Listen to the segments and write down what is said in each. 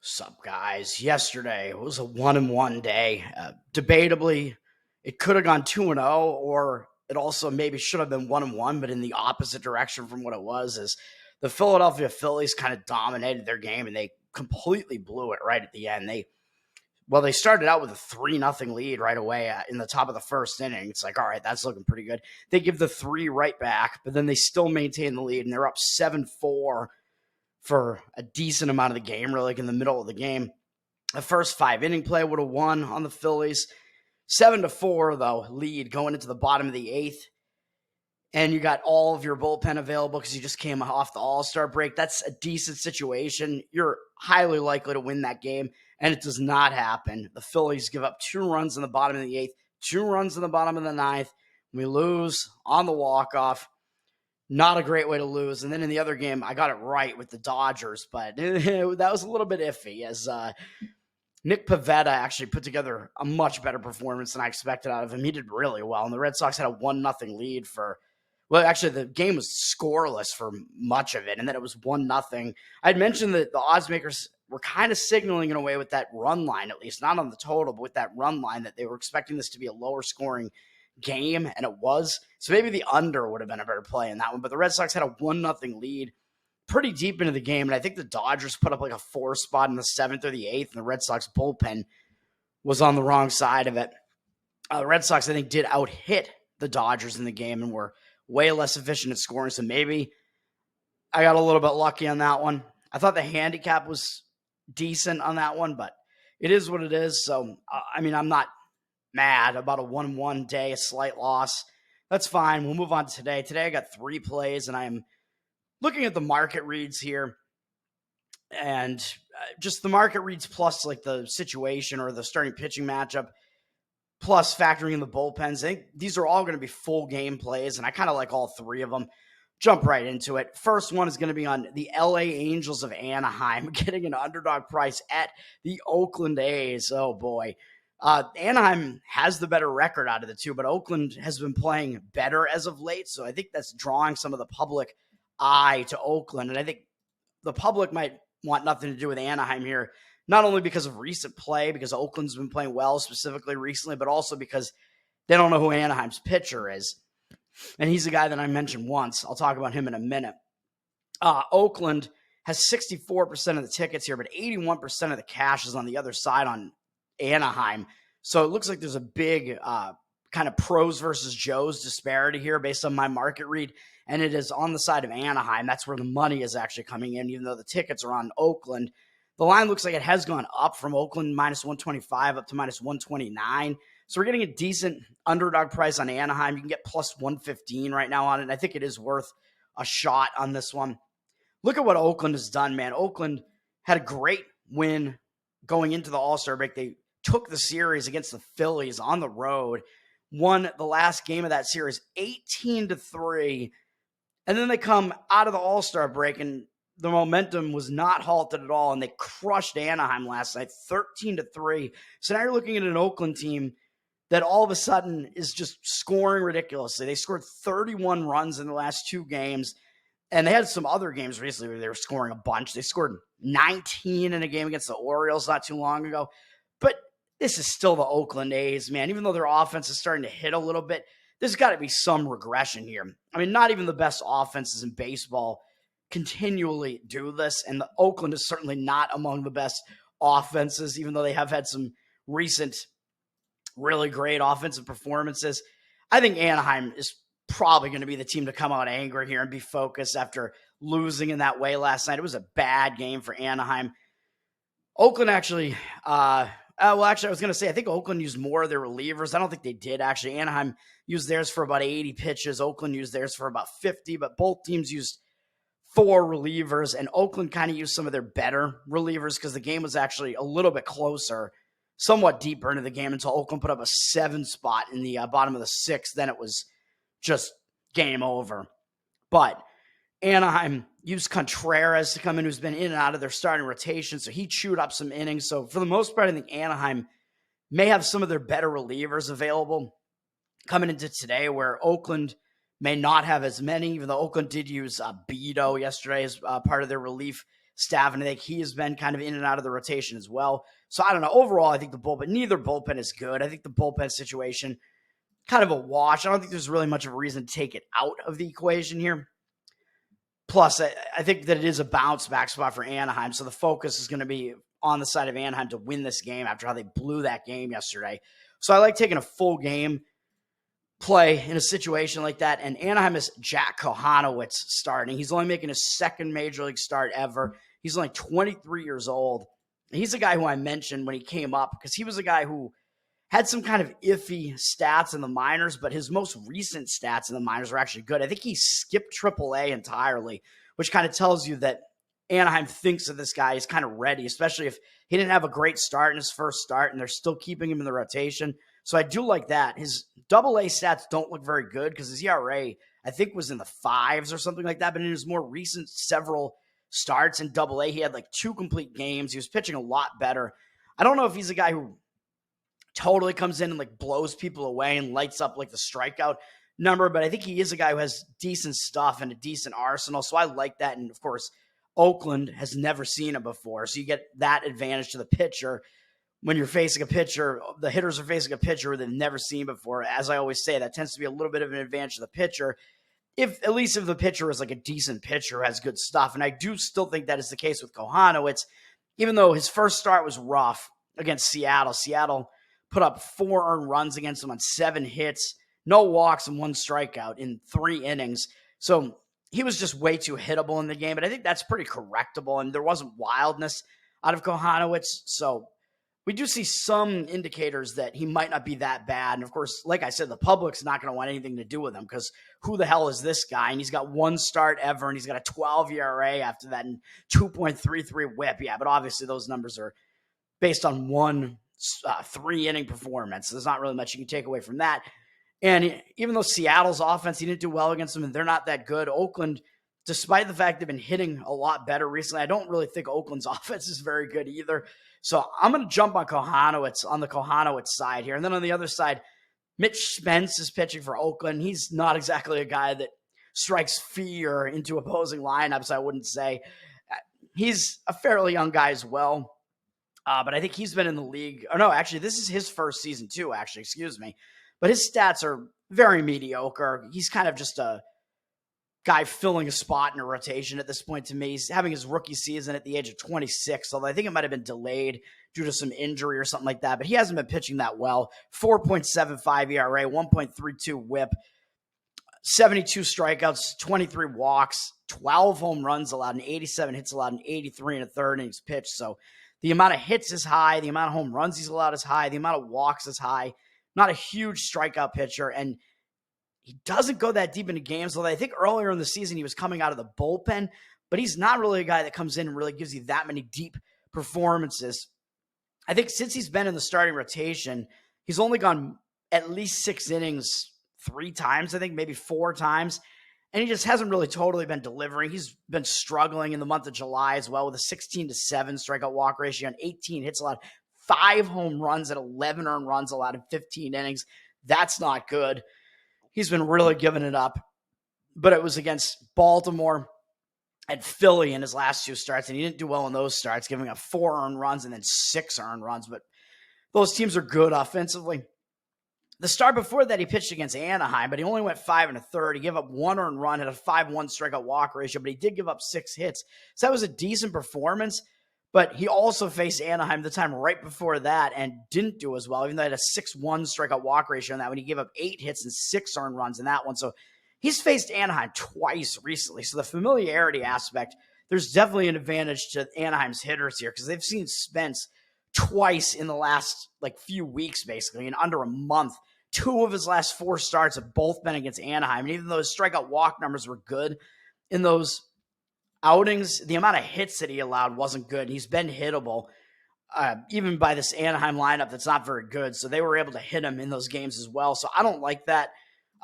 Sup, guys? Yesterday was a 1-1 day. Debatably, it could have gone 2-0, or it also maybe should have been 1-1, but in the opposite direction from what it was. Is the Philadelphia Phillies kind of dominated their game and they completely blew it right at the end. They started out with a 3-0 lead right away in the top of the first inning. It's like, all right, that's looking pretty good. They give the 3 right back, but then they still maintain the lead and they're up 7-4 for a decent amount of the game, really, like in the middle of the game. The first 5-inning play would have won on the Phillies. 7-4, though, lead going into the bottom of the 8th. And you got all of your bullpen available because you just came off the All-Star break. That's a decent situation. You're highly likely to win that game, and it does not happen. The Phillies give up 2 runs in the bottom of the 8th, 2 runs in the bottom of the 9th. We lose on the walk-off. Not a great way to lose. And then in the other game, I got it right with the Dodgers, but that was a little bit iffy as Nick Pivetta actually put together a much better performance than I expected out of him. He did really well, and the Red Sox had a 1-0 lead actually the game was scoreless for much of it, and then it was 1-0. I'd mentioned that the odds makers were kind of signaling in a way with that run line, at least not on the total, but with that run line, that they were expecting this to be a lower scoring game, and it was. So maybe the under would have been a better play in that one. But the Red Sox had a 1-0 lead pretty deep into the game, and I think the Dodgers put up like a 4 spot in the 7th or the 8th, and the Red Sox bullpen was on the wrong side of it. The Red Sox, I think, did out-hit the Dodgers in the game and were way less efficient at scoring, so maybe I got a little bit lucky on that one. I thought the handicap was decent on that one, but it is what it is. So, I'm not mad about a 1-1 day, a slight loss. That's fine. We'll move on to today. Today I got 3 plays, and I am looking at the market reads here. And just the market reads plus like the situation or the starting pitching matchup, plus factoring in the bullpens. I think these are all going to be full game plays, and I kind of like all 3 of them. Jump right into it. First one is going to be on the LA Angels of Anaheim getting an underdog price at the Oakland A's. Oh, boy. Anaheim has the better record out of the 2, but Oakland has been playing better as of late, so I think that's drawing some of the public eye to Oakland, and I think the public might want nothing to do with Anaheim here, not only because of recent play, because Oakland's been playing well specifically recently, but also because they don't know who Anaheim's pitcher is, and he's a guy that I mentioned once. I'll talk about him in a minute. Oakland has 64% of the tickets here, but 81% of the cash is on the other side on Anaheim. So it looks like there's a big kind of pros versus Joes disparity here based on my market read, and it is on the side of Anaheim. That's where the money is actually coming in, even though the tickets are on Oakland. The line looks like it has gone up from Oakland minus 125 up to minus 129. So we're getting a decent underdog price on Anaheim. You can get plus 115 right now on it, and I think it is worth a shot on this one. Look at what Oakland has done, man. Oakland had a great win going into the All-Star break. They took the series against the Phillies on the road, won the last game of that series 18-3, and then they come out of the All-Star break, and the momentum was not halted at all, and they crushed Anaheim last night 13-3. So now you're looking at an Oakland team that all of a sudden is just scoring ridiculously. They scored 31 runs in the last 2 games, and they had some other games recently where they were scoring a bunch. They scored 19 in a game against the Orioles not too long ago. But this is still the Oakland A's, man. Even though their offense is starting to hit a little bit, there's got to be some regression here. I mean, not even the best offenses in baseball continually do this, and the Oakland is certainly not among the best offenses, even though they have had some recent really great offensive performances. I think Anaheim is probably going to be the team to come out angry here and be focused after losing in that way last night. It was a bad game for Anaheim. Oakland actually, I was going to say, I think Oakland used more of their relievers. I don't think they did, actually. Anaheim used theirs for about 80 pitches. Oakland used theirs for about 50, but both teams used 4 relievers, and Oakland kind of used some of their better relievers because the game was actually a little bit closer, somewhat deeper into the game until Oakland put up a 7 spot in the bottom of the 6th. Then it was just game over. But Anaheim used Contreras to come in, who's been in and out of their starting rotation, so he chewed up some innings. So for the most part, I think Anaheim may have some of their better relievers available coming into today, where Oakland may not have as many, even though Oakland did use Beto yesterday as part of their relief staff, and I think he has been kind of in and out of the rotation as well. So I don't know. Overall, I think neither bullpen is good. I think the bullpen situation, kind of a wash. I don't think there's really much of a reason to take it out of the equation here. Plus, I think that it is a bounce back spot for Anaheim, so the focus is going to be on the side of Anaheim to win this game after how they blew that game yesterday. So I like taking a full game play in a situation like that, and Anaheim is Jack Kohanowitz starting. He's only making his second major league start ever. He's only 23 years old. And he's a guy who I mentioned when he came up because he was a guy who had some kind of iffy stats in the minors, but his most recent stats in the minors were actually good. I think he skipped AAA entirely, which kind of tells you that Anaheim thinks that this guy is kind of ready, especially if he didn't have a great start in his first start and they're still keeping him in the rotation. So I do like that. His AA stats don't look very good because his ERA, I think, was in the 5s or something like that. But in his more recent several starts in AA, he had like 2 complete games. He was pitching a lot better. I don't know if he's a guy who totally comes in and like blows people away and lights up like the strikeout number, but I think he is a guy who has decent stuff and a decent arsenal. So I like that. And of course, Oakland has never seen it before. So you get that advantage to the pitcher. When you're facing a pitcher, the hitters are facing a pitcher they've never seen before. As I always say, that tends to be a little bit of an advantage to the pitcher, at least if the pitcher is like a decent pitcher, has good stuff. And I do still think that is the case with Kohanowitz, even though his first start was rough against Seattle. Seattle put up 4 earned runs against him on 7 hits, no walks, and 1 strikeout in 3 innings. So he was just way too hittable in the game, but I think that's pretty correctable, and there wasn't wildness out of Kohanowitz. So we do see some indicators that he might not be that bad. And of course, like I said, the public's not going to want anything to do with him because who the hell is this guy? And he's got 1 start ever, and he's got a 12 ERA after that and 2.33 whip. Yeah, but obviously those numbers are based on 1 3-inning performance. There's not really much you can take away from that. And even though Seattle's offense, he didn't do well against them, and they're not that good. Oakland, despite the fact they've been hitting a lot better recently, I don't really think Oakland's offense is very good either. So I'm going to jump on the Kohanowitz side here. And then on the other side, Mitch Spence is pitching for Oakland. He's not exactly a guy that strikes fear into opposing lineups, I wouldn't say. He's a fairly young guy as well. But I think he's been in the league. Oh, no, actually, this is his first season too, excuse me. But his stats are very mediocre. He's kind of just a guy filling a spot in a rotation at this point to me. He's having his rookie season at the age of 26, although I think it might have been delayed due to some injury or something like that. But he hasn't been pitching that well. 4.75 ERA, 1.32 whip, 72 strikeouts, 23 walks, 12 home runs allowed, and 87 hits allowed, and 83 1/3 innings pitched. So the amount of hits is high. The amount of home runs he's allowed is high. The amount of walks is high. Not a huge strikeout pitcher, and he doesn't go that deep into games, although I think earlier in the season he was coming out of the bullpen, but he's not really a guy that comes in and really gives you that many deep performances. I think since he's been in the starting rotation, he's only gone at least 6 innings 3 times, I think, maybe 4 times, and he just hasn't really totally been delivering. He's been struggling in the month of July as well with a 16-7 strikeout walk ratio and 18 hits allowed, 5 home runs and 11 earned runs allowed in 15 innings. That's not good. He's been really giving it up, but it was against Baltimore and Philly in his last 2 starts, and he didn't do well in those starts, giving up 4 earned runs and then 6 earned runs, but those teams are good offensively. The start before that, he pitched against Anaheim, but he only went 5 1/3. He gave up 1 earned run, had a 5.1 strikeout walk ratio, but he did give up 6 hits. So that was a decent performance, but he also faced Anaheim the time right before that and didn't do as well, even though he had a 6.1 strikeout walk ratio on that one. He gave up 8 hits and 6 earned runs in that one. So he's faced Anaheim twice recently. So the familiarity aspect, there's definitely an advantage to Anaheim's hitters here because they've seen Spence twice in the last few weeks, basically, in under a month. 2 of his last 4 starts have both been against Anaheim. And even though his strikeout walk numbers were good in those outings, the amount of hits that he allowed wasn't good. He's been hittable, even by this Anaheim lineup that's not very good. So they were able to hit him in those games as well. So I don't like that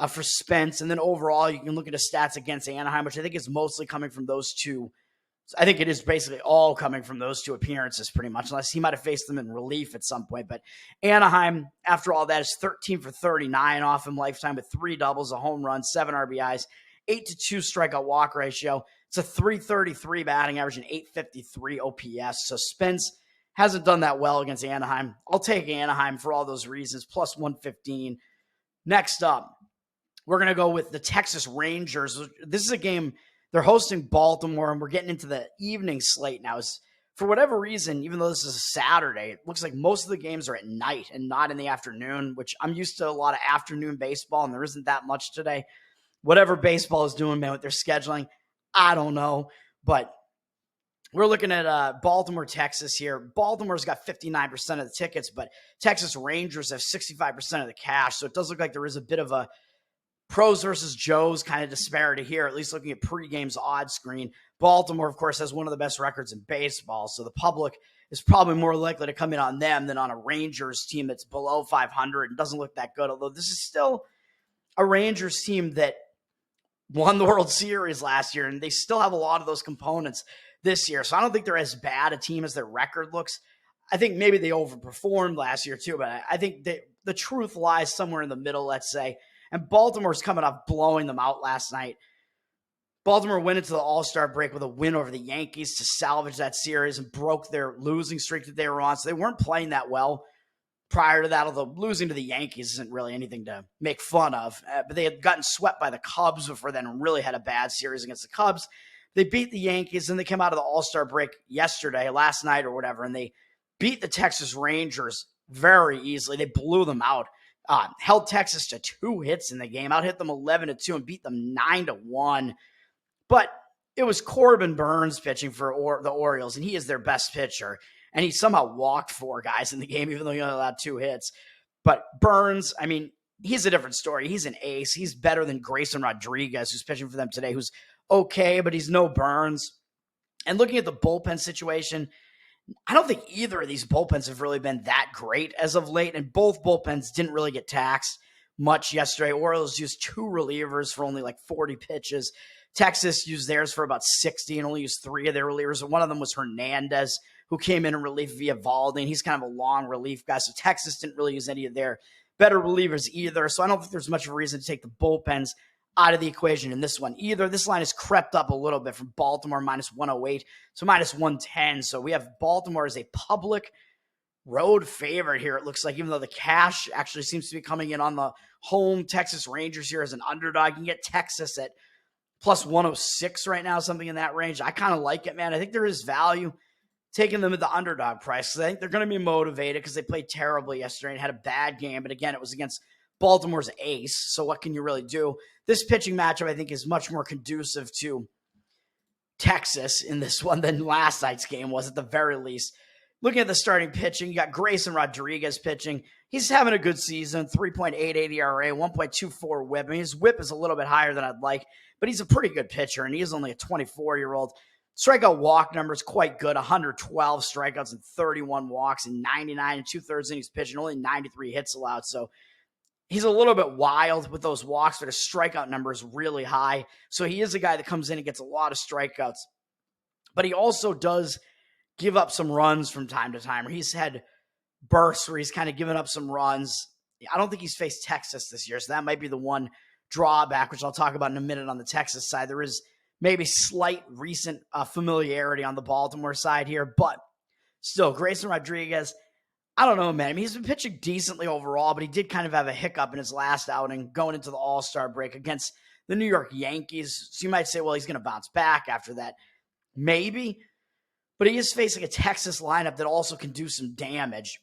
for Spence. And then overall, you can look at his stats against Anaheim, which I think is mostly coming from those 2. I think it is basically all coming from those 2 appearances pretty much, unless he might have faced them in relief at some point. But Anaheim, after all that, is 13 for 39 off him lifetime with 3 doubles, a home run, 7 RBIs, 8-2 strikeout walk ratio. It's a 333 batting average and 853 OPS. So Spence hasn't done that well against Anaheim. I'll take Anaheim for all those reasons, plus 115. Next up, we're going to go with the Texas Rangers. This is a game, they're hosting Baltimore, and we're getting into the evening slate now. For whatever reason, even though this is a Saturday, it looks like most of the games are at night and not in the afternoon, which I'm used to a lot of afternoon baseball, and there isn't that much today. Whatever baseball is doing, man, with their scheduling, I don't know. But we're looking at Baltimore, Texas here. Baltimore's got 59% of the tickets, but Texas Rangers have 65% of the cash. So it does look like there is a bit of a pros versus Joes kind of disparity here, at least looking at pregame's odds screen. Baltimore, of course, has one of the best records in baseball, so the public is probably more likely to come in on them than on a Rangers team that's below 500 and doesn't look that good, although this is still a Rangers team that won the World Series last year, and they still have a lot of those components this year, so I don't think they're as bad a team as their record looks. I think maybe they overperformed last year too, but I think the truth lies somewhere in the middle, let's say. And Baltimore's coming off blowing them out last night. Baltimore went into the All-Star break with a win over the Yankees to salvage that series and broke their losing streak that they were on. So they weren't playing that well prior to that, although losing to the Yankees isn't really anything to make fun of. But they had gotten swept by the Cubs before then and really had a bad series against the Cubs. They beat the Yankees, and they came out of the All-Star break last night or whatever, and they beat the Texas Rangers very easily. They blew them out. Held Texas to 2 hits in the game, out hit them 11-2 and beat them 9-1. But it was Corbin Burns pitching for the Orioles, and he is their best pitcher. And he somehow walked 4 guys in the game, even though he only allowed 2 hits. But Burns, I mean, he's a different story. He's an ace. He's better than Grayson Rodriguez, who's pitching for them today, who's okay, but he's no Burns. And looking at the bullpen situation, I don't think either of these bullpens have really been that great as of late, and both bullpens didn't really get taxed much yesterday. Orioles used 2 relievers for only like 40 pitches. Texas used theirs for about 60 and only used 3 of their relievers. And one of them was Hernandez, who came in relief via Valdi, and he's kind of a long relief guy. So Texas didn't really use any of their better relievers either. So I don't think there's much of a reason to take the bullpens out of the equation in this one either. This line has crept up a little bit from Baltimore minus 108 to minus 110. So we have Baltimore as a public road favorite here, it looks like, even though the cash actually seems to be coming in on the home Texas Rangers here as an underdog. You can get Texas at plus 106 right now, something in that range. I kind of like it, man. I think there is value taking them at the underdog price. I think they're going to be motivated because they played terribly yesterday and had a bad game. But again, it was against Baltimore's ace. So what can you really do? This pitching matchup, I think, is much more conducive to Texas in this one than last night's game was, at the very least. Looking at the starting pitching, you got Grayson Rodriguez pitching. He's having a good season, 3.88 ERA, 1.24 whip. I mean, his whip is a little bit higher than I'd like, but he's a pretty good pitcher, and he is only a 24-year-old. Strikeout walk numbers quite good, 112 strikeouts and 31 walks and 99 and 2/3 innings pitched and only 93 hits allowed. So he's a little bit wild with those walks, but his strikeout number is really high. So he is a guy that comes in and gets a lot of strikeouts. But he also does give up some runs from time to time. He's had bursts where he's kind of given up some runs. I don't think he's faced Texas this year, so that might be the one drawback, which I'll talk about in a minute on the Texas side. There is maybe slight recent familiarity on the Baltimore side here, but still, Grayson Rodriguez, I don't know, man. I mean, he's been pitching decently overall, but he did kind of have a hiccup in his last outing going into the All-Star break against the New York Yankees. So you might say, well, he's going to bounce back after that. Maybe, but he is facing a Texas lineup that also can do some damage.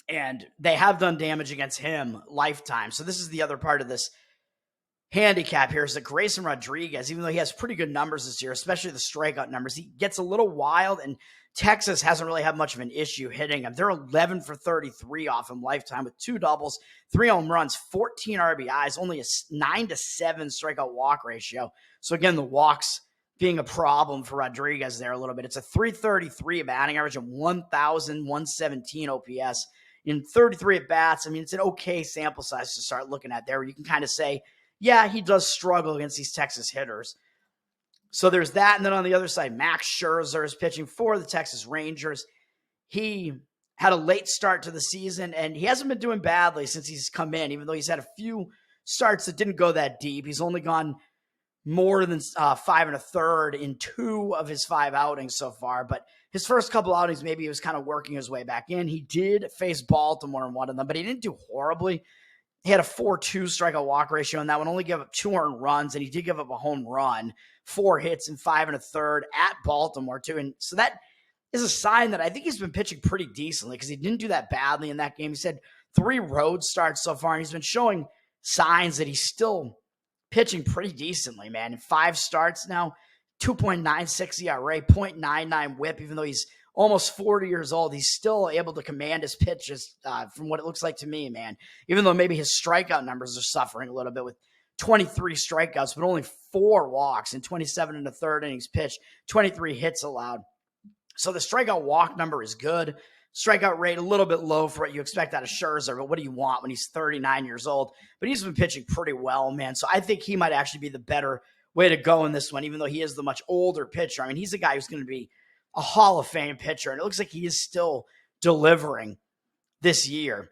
And they have done damage against him lifetime. So this is the other part of this handicap here, is that Grayson Rodriguez, even though he has pretty good numbers this year, especially the strikeout numbers, he gets a little wild, and Texas hasn't really had much of an issue hitting him. They're 11 for 33 off him lifetime with 2 doubles, 3 home runs, 14 RBIs, only a 9-7 strikeout walk ratio. So again, the walks being a problem for Rodriguez there a little bit. It's a 333 batting average of 1,117 OPS in 33 at bats. I mean, it's an okay sample size to start looking at there, where you can kind of say, yeah, he does struggle against these Texas hitters. So there's that. And then on the other side, Max Scherzer is pitching for the Texas Rangers. He had a late start to the season, and he hasn't been doing badly since he's come in, even though he's had a few starts that didn't go that deep. He's only gone more than 5 1/3 in 2 of his 5 outings so far. But his first couple outings, maybe he was kind of working his way back in. He did face Baltimore in one of them, but he didn't do horribly. He had a 4.2 strikeout walk ratio in that one, only gave up 2 earned runs, and he did give up a home run, 4 hits in 5 1/3 at Baltimore, too. And so that is a sign that I think he's been pitching pretty decently because he didn't do that badly in that game. He said 3 road starts so far, and he's been showing signs that he's still pitching pretty decently, man. In 5 starts now, 2.96 ERA, 0.99 whip, even though he's almost 40 years old, he's still able to command his pitches from what it looks like to me, man. Even though maybe his strikeout numbers are suffering a little bit with 23 strikeouts, but only 4 walks in 27 1/3 innings pitched, 23 hits allowed. So the strikeout walk number is good. Strikeout rate a little bit low for what you expect out of Scherzer, but what do you want when he's 39 years old? But he's been pitching pretty well, man. So I think he might actually be the better way to go in this one, even though he is the much older pitcher. I mean, he's a guy who's going to be a Hall of Fame pitcher, and it looks like he is still delivering this year.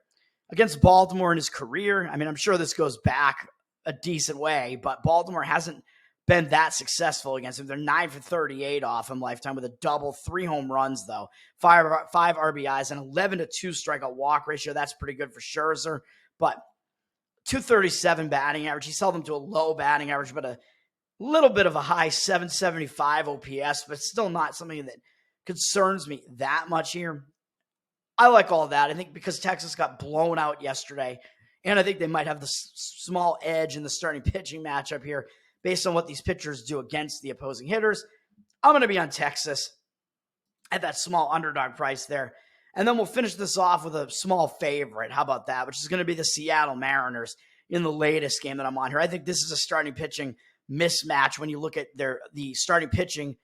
Against Baltimore in his career, I mean, I'm sure this goes back a decent way, but Baltimore hasn't been that successful against him. They're 9 for 38 off him lifetime with a double, 3 home runs, though, 5 RBIs, and 11-2 strikeout walk ratio. That's pretty good for Scherzer, but 237 batting average. He held them to a low batting average, but a little bit of a high 775 OPS, but still not something that concerns me that much here. I like all that. I think because Texas got blown out yesterday, and I think they might have the small edge in the starting pitching matchup here based on what these pitchers do against the opposing hitters. I'm going to be on Texas at that small underdog price there. And then we'll finish this off with a small favorite. How about that? Which is going to be the Seattle Mariners in the latest game that I'm on here. I think this is a starting pitching mismatch when you look at the starting pitching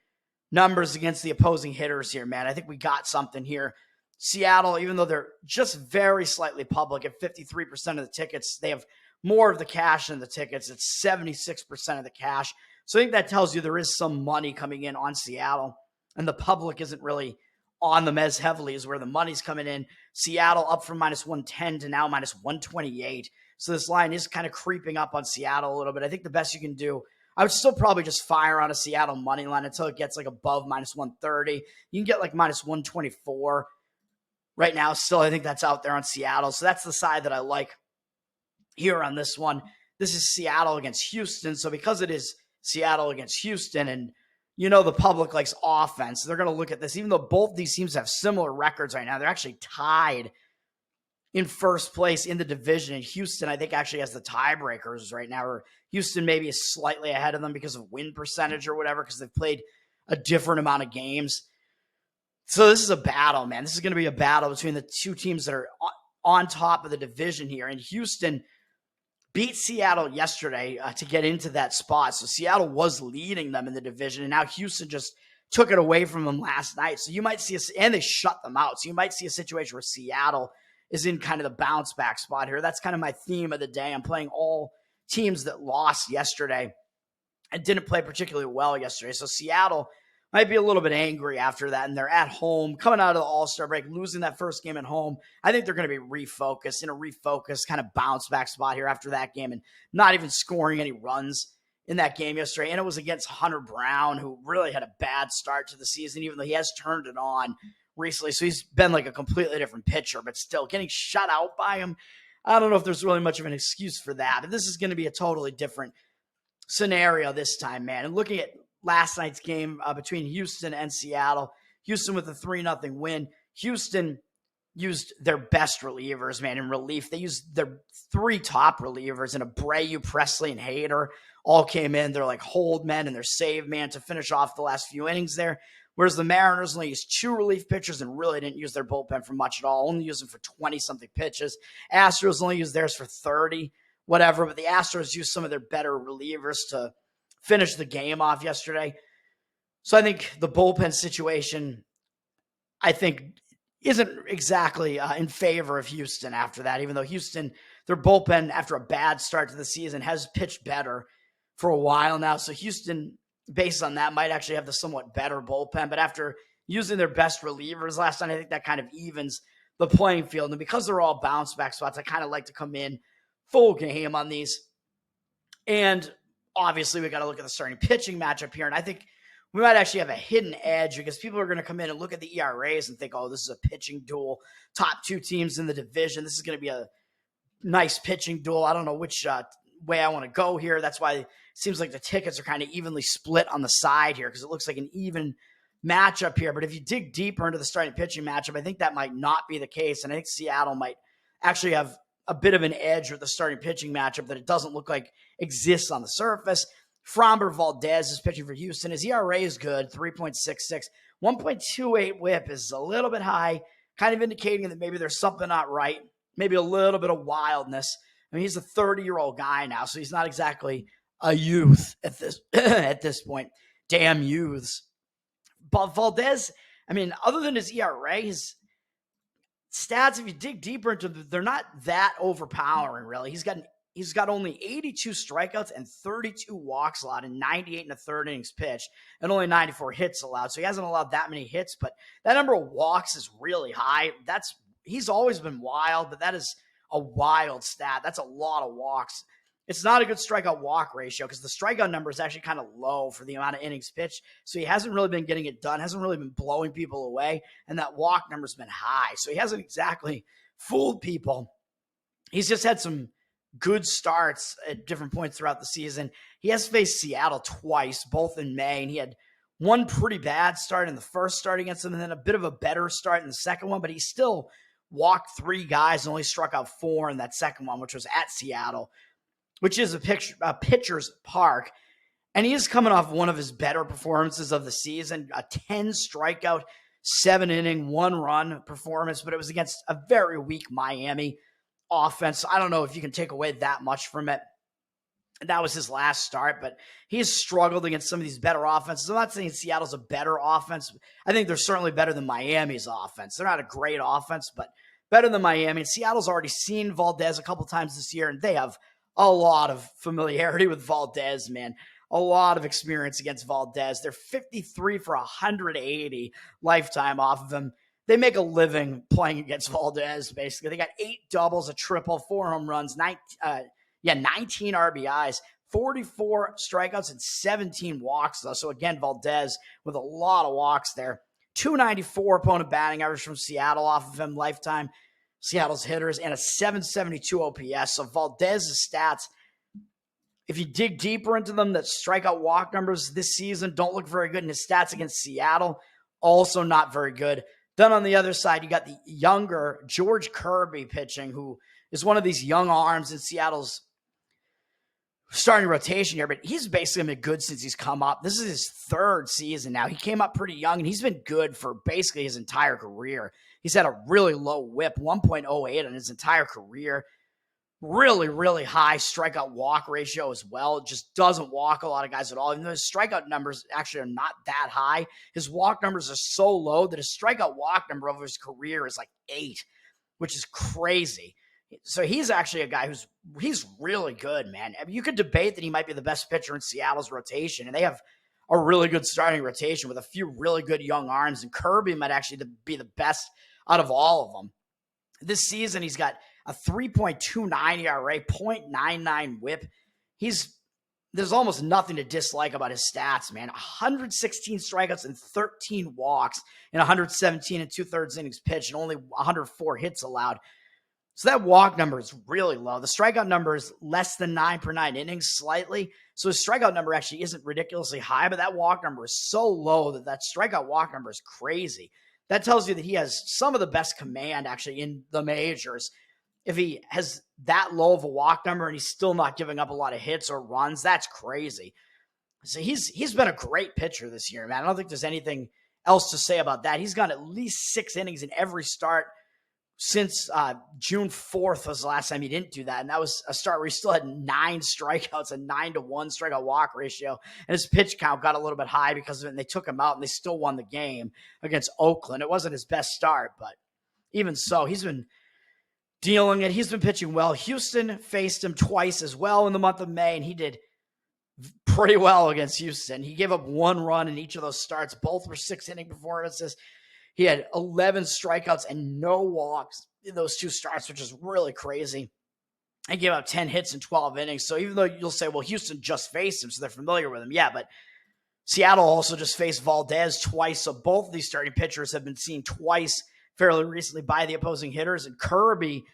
numbers against the opposing hitters here, man. I think we got something here. Seattle, even though they're just very slightly public at 53% of the tickets, they have more of the cash than the tickets. It's 76% of the cash. So I think that tells you there is some money coming in on Seattle, and the public isn't really on them as heavily as where the money's coming in. Seattle up from -110 to now -128. So this line is kind of creeping up on Seattle a little bit. I think the best you can do, I would still probably just fire on a Seattle money line until it gets like above -130. You can get like -124 right now. Still, I think that's out there on Seattle. So that's the side that I like here on this one. This is Seattle against Houston. So because it is Seattle against Houston, and you know the public likes offense, they're going to look at this. Even though both these teams have similar records right now, they're actually tied in first place in the division. And Houston, I think, actually has the tiebreakers right now. Or Houston maybe is slightly ahead of them because of win percentage or whatever, because they've played a different amount of games. So this is a battle, man. This is going to be a battle between the two teams that are on top of the division here. And Houston beat Seattle yesterday to get into that spot. So Seattle was leading them in the division, and now Houston just took it away from them last night. So you might see and they shut them out. So you might see a situation where Seattle is in kind of the bounce back spot here. That's kind of my theme of the day. I'm playing all teams that lost yesterday and didn't play particularly well yesterday. So Seattle might be a little bit angry after that, and they're at home, coming out of the All-Star break, losing that first game at home. I think they're going to be refocused, in a refocused kind of bounce back spot here after that game, and not even scoring any runs in that game yesterday. And it was against Hunter Brown, who really had a bad start to the season, even though he has turned it on recently. So he's been like a completely different pitcher, but still getting shut out by him. I don't know if there's really much of an excuse for that, but this is going to be a totally different scenario this time, man. And looking at last night's game between Houston and Seattle, Houston with a 3-0 win. Houston used their best relievers, man, in relief. They used their 3 top relievers in Abreu, Presley, and Hader. All came in. They're like hold men and their save man to finish off the last few innings there. Whereas the Mariners only used 2 relief pitchers and really didn't use their bullpen for much at all. Only used them for 20-something pitches. Astros only used theirs for 30, whatever. But the Astros used some of their better relievers to finish the game off yesterday. So I think the bullpen situation, I think, isn't exactly in favor of Houston after that, even though Houston, their bullpen after a bad start to the season has pitched better for a while now. So Houston, based on that, might actually have the somewhat better bullpen. But after using their best relievers last night, I think that kind of evens the playing field. And because they're all bounce back spots, I kind of like to come in full game on these. And obviously we got to look at the starting pitching matchup here. And I think we might actually have a hidden edge because people are going to come in and look at the ERAs and think, oh, this is a pitching duel. Top two teams in the division. This is going to be a nice pitching duel. I don't know which way I want to go here. That's why it seems like the tickets are kind of evenly split on the side here because it looks like an even matchup here. But if you dig deeper into the starting pitching matchup, I think that might not be the case. And I think Seattle might actually have a bit of an edge with the starting pitching matchup that it doesn't look like exists on the surface. Framber Valdez is pitching for Houston. His ERA is good, 3.66. 1.28 whip is a little bit high, kind of indicating that maybe there's something not right, maybe a little bit of wildness. I mean, he's a 30-year-old guy now, so he's not exactly a youth at this at this point. Damn youths. But Valdez, I mean, other than his ERA, his stats, if you dig deeper into them, they're not that overpowering, really. He's got only 82 strikeouts and 32 walks allowed in 98 and a third innings pitched and only 94 hits allowed. So he hasn't allowed that many hits, but that number of walks is really high. He's always been wild, but that is a wild stat. That's a lot of walks. It's not a good strikeout walk ratio because the strikeout number is actually kind of low for the amount of innings pitched. So he hasn't really been getting it done, hasn't really been blowing people away, and that walk number's been high. So he hasn't exactly fooled people. He's just had some good starts at different points throughout the season. He has faced Seattle twice, both in May, and he had one pretty bad start in the first start against them and then a bit of a better start in the second one, but he still walked 3 guys and only struck out 4 in that second one, which was at Seattle, which is a pitcher's park. And he is coming off one of his better performances of the season, a 10 strikeout, 7 inning, 1 run performance, but it was against a very weak Miami offense. I don't know if you can take away that much from it. That was his last start, but he's struggled against some of these better offenses. I'm not saying Seattle's a better offense. I think they're certainly better than Miami's offense. They're not a great offense, but better than Miami. And Seattle's already seen Valdez a couple times this year, and they have a lot of familiarity with Valdez, man. A lot of experience against Valdez. They're 53 for 180 lifetime off of him. They make a living playing against Valdez, basically. They got 8 doubles, a triple, 4 home runs, 19 RBIs, 44 strikeouts, and 17 walks, though. So, again, Valdez with a lot of walks there. 294 opponent batting average from Seattle off of him lifetime, Seattle's hitters, and a 772 OPS. So, Valdez's stats, if you dig deeper into them, that strikeout walk numbers this season don't look very good. And his stats against Seattle, also not very good. Then on the other side, you got the younger George Kirby pitching, who is one of these young arms in Seattle's starting rotation here, but he's basically been good since he's come up. This is his 3rd season now. He came up pretty young, and he's been good for basically his entire career. He's had a really low whip, 1.08 on his entire career. Really, really high strikeout walk ratio as well. Just doesn't walk a lot of guys at all. Even though his strikeout numbers actually are not that high, his walk numbers are so low that his strikeout walk number over his career is like 8, which is crazy. So he's actually a guy he's really good, man. I mean, you could debate that he might be the best pitcher in Seattle's rotation, and they have a really good starting rotation with a few really good young arms, and Kirby might actually be the best out of all of them. This season, he's got a 3.29 ERA, 0.99 whip. There's almost nothing to dislike about his stats, man. 116 strikeouts and 13 walks in 117 and 2/3 innings pitched and only 104 hits allowed. So that walk number is really low. The strikeout number is less than 9 per 9 innings slightly. So his strikeout number actually isn't ridiculously high, but that walk number is so low that strikeout walk number is crazy. That tells you that he has some of the best command actually in the majors. If he has that low of a walk number and he's still not giving up a lot of hits or runs, that's crazy. So he's been a great pitcher this year, man. I don't think there's anything else to say about that. He's gone at least 6 innings in every start since June 4th was the last time he didn't do that. And that was a start where he still had 9 strikeouts, a 9-to-1 strikeout walk ratio. And his pitch count got a little bit high because of it. And they took him out and they still won the game against Oakland. It wasn't his best start, but even so, he's been dealing it. He's been pitching well. Houston faced him twice as well in the month of May, and he did pretty well against Houston. He gave up 1 run in each of those starts. Both were 6-inning performances. He had 11 strikeouts and no walks in those 2 starts, which is really crazy. He gave up 10 hits in 12 innings. So even though you'll say, well, Houston just faced him, so they're familiar with him. Yeah, but Seattle also just faced Valdez twice. So both of these starting pitchers have been seen twice fairly recently by the opposing hitters. And Kirby,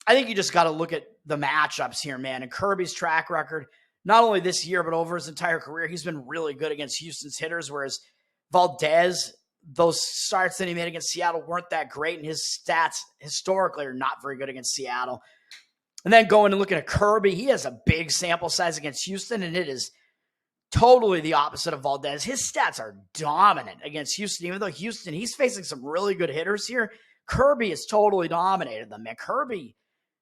I think you just got to look at the matchups here, man. And Kirby's track record, not only this year, but over his entire career, he's been really good against Houston's hitters, whereas Valdez, those starts that he made against Seattle weren't that great, and his stats historically are not very good against Seattle. And then going and looking at Kirby, he has a big sample size against Houston, and it is totally the opposite of Valdez. His stats are dominant against Houston, even though Houston, he's facing some really good hitters here. Kirby has totally dominated them, man. Kirby,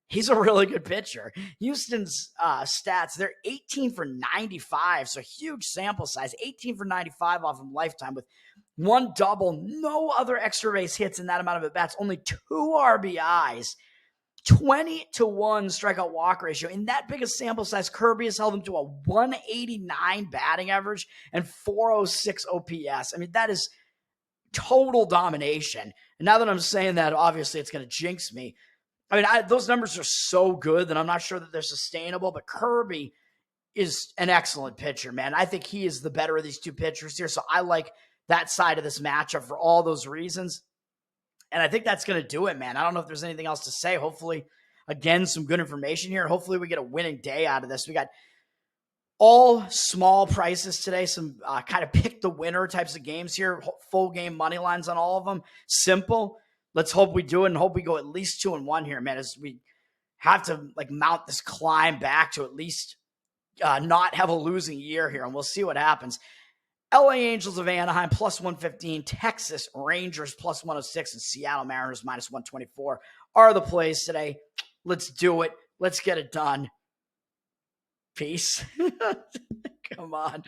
he's a really good pitcher. Houston's stats, they're 18 for 95, so huge sample size, 18 for 95 off of lifetime with 1 double, no other extra base hits in that amount of at-bats, only 2 RBIs, 20-1 strikeout walk ratio. In that big a sample size, Kirby has held him to a 189 batting average and 406 OPS. I mean, that is total domination. And now that I'm saying that, obviously it's going to jinx me. I mean, those numbers are so good that I'm not sure that they're sustainable, but Kirby is an excellent pitcher, man. I think he is the better of these two pitchers here, so I like that side of this matchup for all those reasons. And I think that's going to do it, man. I don't know if there's anything else to say. Hopefully, again, some good information here. Hopefully we get a winning day out of this. We got all small prices today, some kind of pick the winner types of games here, full game money lines on all of them. Simple. Let's hope we do it and hope we go at least 2-1 here, man, as we have to mount this climb back to at least not have a losing year here, and we'll see what happens. LA Angels of Anaheim plus 115, Texas Rangers plus 106, and Seattle Mariners minus 124 are the plays today. Let's do it. Let's get it done. Peace. Come on.